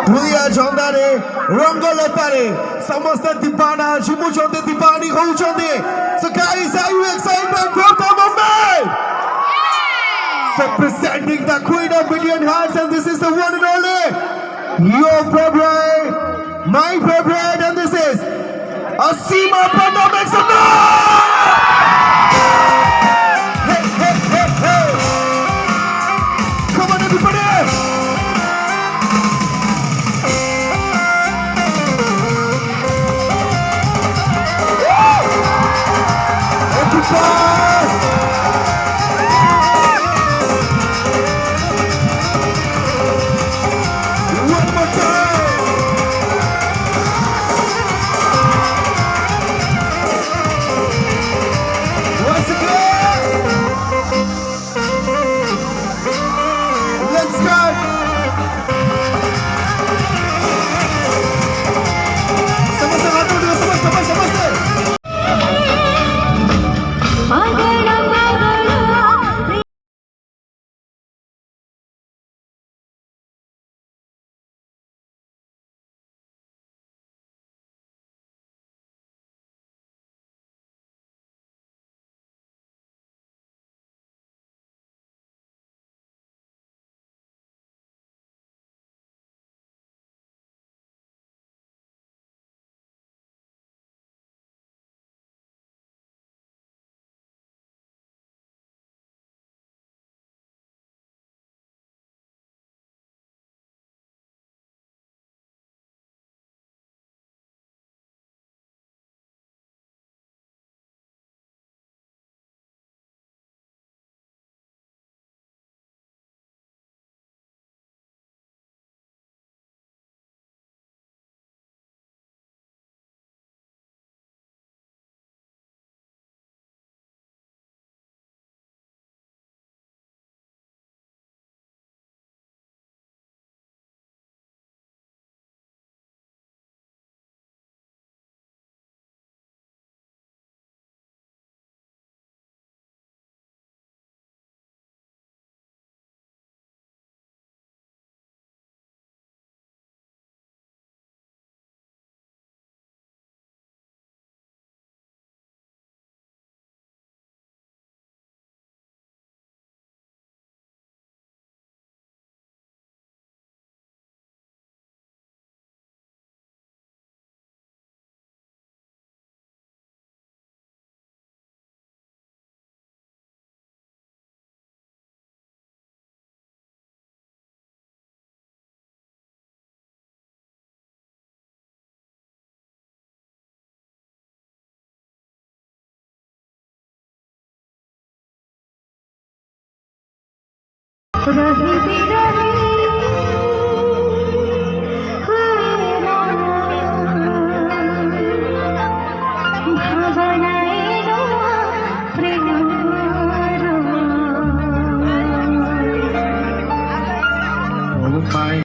Huya Jondare, Rongole Pare, Samasta Dipana, Shimuchote Dipani, Hochode. So, guys, are you excited? Welcome on me! So, presenting the Queen of Million Hearts, and this is the one and only, your favorite, my favorite, and this is Asima Panda. Make some noise! Hey, hey, hey, hey! Come on, everybody! One more time! Once again! Let's start! Samasta hath uthao, samasta, samasta! रही